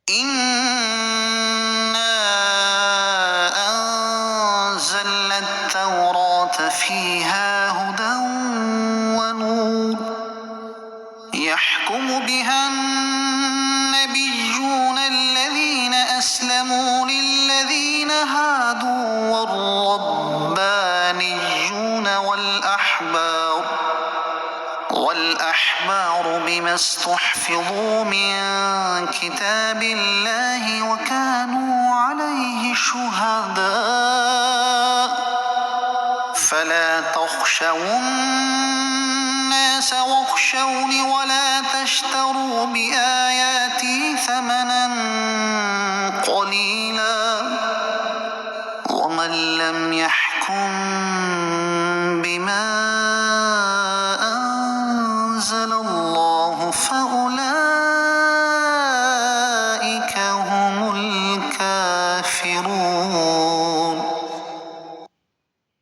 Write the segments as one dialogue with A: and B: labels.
A: إنا أنزلنا التوراة فيها هدى ونور يحكم بها النبيون الذين أسلموا للذين هادوا والربانيون والأحبار بما استحفظوا من كتاب الله وكانوا عليه شهداء فلا تخشوا الناس واخشوني ولا تشتروا بآياتي ثمنا قليلا ومن لم يحكم بما أنزل الله فأولئك هم الكافرون۔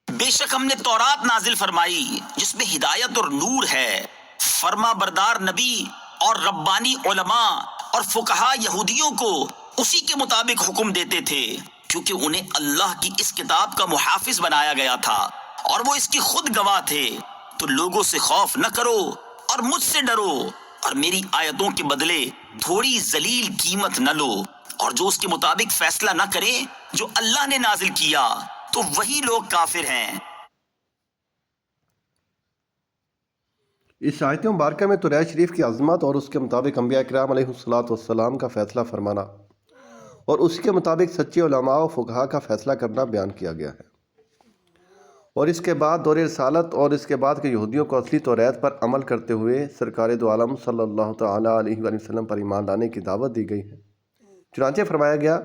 B: بے شک ہم نے تورات نازل فرمائی جس میں ہدایت اور نور ہے۔ فرما بردار نبی اور ربانی علماء اور فقہا یہودیوں کو اسی کے مطابق حکم دیتے تھے، کیونکہ انہیں اللہ کی اس کتاب کا محافظ بنایا گیا تھا اور وہ اس کی خود گواہ تھے۔ تو لوگوں سے خوف نہ کرو اور مجھ سے ڈرو، اور میری آیتوں کے بدلے تھوڑی ذلیل قیمت نہ لو، اور جو اس کے مطابق فیصلہ نہ کرے جو اللہ نے نازل کیا تو وہی لوگ کافر ہیں۔
C: اس آیت مبارکہ میں تورات شریف کی عظمت اور اس کے مطابق انبیاء کرام علیہ الصلاۃ کا فیصلہ فرمانا اور اسی کے مطابق سچے علماء و فقہا کا فیصلہ کرنا بیان کیا گیا ہے، اور اس کے بعد دور رسالت اور اس کے بعد کے یہودیوں کو اصلی تورات پر عمل کرتے ہوئے سرکار دو عالم صلی اللہ تعالیٰ علیہ وآلہ وسلم پر ایمان لانے کی دعوت دی گئی ہے۔ چنانچہ فرمایا گیا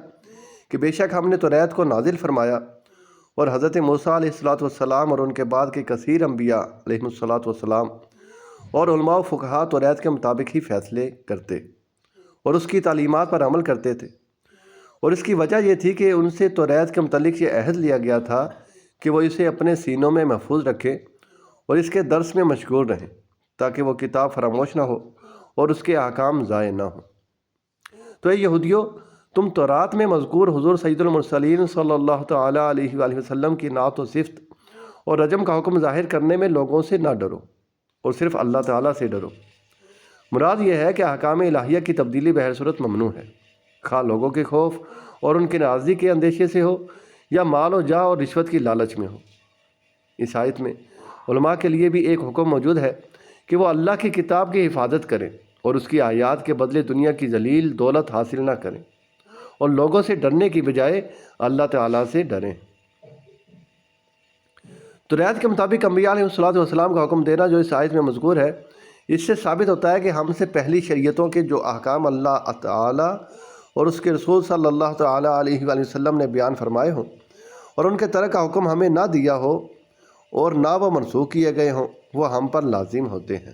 C: کہ بے شک ہم نے تورات کو نازل فرمایا، اور حضرت موسیٰ علیہ السلام اور ان کے بعد کے کثیر انبیاء علیہ السلام اور علماء و فقہا تورات کے مطابق ہی فیصلے کرتے اور اس کی تعلیمات پر عمل کرتے تھے، اور اس کی وجہ یہ تھی کہ ان سے تورات کے متعلق یہ عہد لیا گیا تھا کہ وہ اسے اپنے سینوں میں محفوظ رکھیں اور اس کے درس میں مشغول رہیں تاکہ وہ کتاب فراموش نہ ہو اور اس کے احکام ضائع نہ ہوں۔ تو اے یہودیو، تم تورات میں مذکور حضور سید المرسلین صلی اللہ تعالیٰ علیہ وآلہ وسلم کی نعت و صفت اور رجم کا حکم ظاہر کرنے میں لوگوں سے نہ ڈرو اور صرف اللہ تعالیٰ سے ڈرو۔ مراد یہ ہے کہ احکام الہیہ کی تبدیلی بہر صورت ممنوع ہے، خواہ لوگوں کے خوف اور ان کی ناراضگی کے اندیشے سے ہو یا مال و جاہ اور رشوت کی لالچ میں ہو۔ اس آیت میں علماء کے لیے بھی ایک حکم موجود ہے کہ وہ اللہ کی کتاب کی حفاظت کریں اور اس کی آیات کے بدلے دنیا کی ذلیل دولت حاصل نہ کریں، اور لوگوں سے ڈرنے کی بجائے اللہ تعالیٰ سے ڈریں۔ تورات کے مطابق انبیاء علیہ السلام کا حکم دینا جو اس آیت میں مذکور ہے، اس سے ثابت ہوتا ہے کہ ہم سے پہلی شریعتوں کے جو احکام اللہ تعالیٰ اور اس کے رسول صلی اللہ تعالیٰ علیہ وآلہ وسلم نے بیان فرمائے ہوں اور ان کے ترک کا حکم ہمیں نہ دیا ہو اور نہ وہ منسوخ کیے گئے ہوں، وہ ہم پر لازم ہوتے ہیں۔